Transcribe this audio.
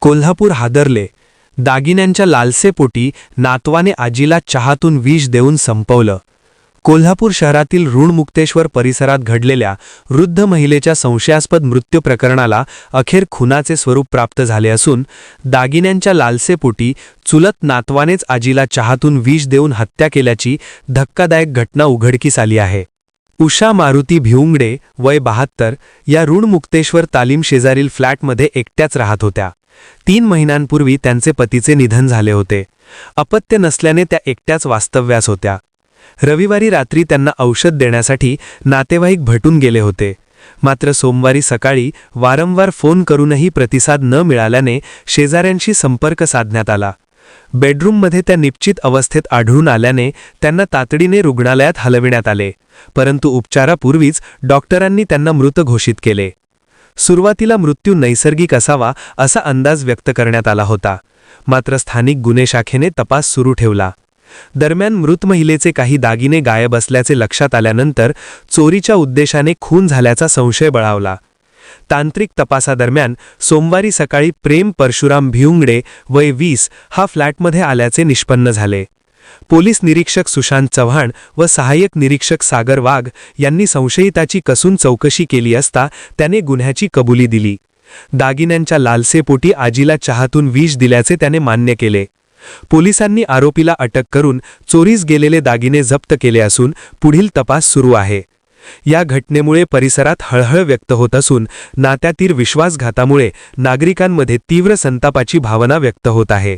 कोल्हापूर हादरले. दागिन्यांच्या लालसेपोटी नातवाने आजीला चहातून विष देऊन संपवलं. कोल्हापूर शहरातील ऋणमुक्तेश्वर परिसरात घडलेल्या वृद्ध महिलेच्या संशयास्पद मृत्यू प्रकरणाला अखेर खुनाचे स्वरूप प्राप्त झाले असून दागिन्यांच्या लालसेपोटी चुलत नातवानेच आजीला चहातून विष देऊन हत्या केल्याची धक्कादायक घटना उघडकीस आली आहे. उषा मारुती भिवंगडे वय 72 या ऋणमुक्तेश्वर तालीम शेजारील फ्लॅटमध्ये एकट्याच राहत होत्या. 3 महिन्यांपूर्वी त्यांचे पतीचे निधन झाले होते. अपत्य नसल्याने त्या एकट्याच वास्तव्यास होत्या. रविवारी रात्री त्यांना औषध देण्यासाठी नातेवाईक भेटून गेले होते. मात्र सोमवारी सकाळी वारंवार फोन करूनही प्रतिसाद न मिळाल्याने शेजाऱ्यांशी संपर्क साधण्यात आला. बेडरूममध्ये त्या निश्चित अवस्थेत आढळून आल्याने त्यांना तातडीने रुग्णालयात हलविण्यात आले, परंतु उपचारापूर्वीच डॉक्टरांनी त्यांना मृत घोषित केले. सुरुवातीला मृत्यू नैसर्गिक असावा असा अंदाज व्यक्त करण्यात आला होता, मात्र स्थानिक गुन्हे शाखेने तपास सुरू ठेवला. दरम्यान मृत महिलेचे काही दागिने गायब असल्याचे लक्षात आल्यानंतर चोरीच्या उद्देशाने खून झाल्याचा संशय बळावला. तांत्रिक तपासादरम्यान सोमवारी सकाळी प्रेम परशुराम भिवंगडे वय 20 हा फ्लॅटमध्ये आल्याचे निष्पन्न झाले. पोलीस निरीक्षक सुशांत चव्हाण व सहाय्यक निरीक्षक सागर वाघ यांनी संशयिताची कसून चौकशी केली असता त्याने गुन्ह्याची कबुली दिली. दागिन्यांच्या लालसेपोटी आजीला चहातून विष दिल्याचे त्याने मान्य केले. पोलिसांनी आरोपीला अटक करून चोरीस गेलेले दागिने जप्त केले असून पुढील तपास सुरू आहे. या घटनेमुळे परिसरात हळहळ व्यक्त होत असून नात्यातील विश्वासघातामुळे नागरिकांमध्ये तीव्र संतापाची भावना व्यक्त होत आहे.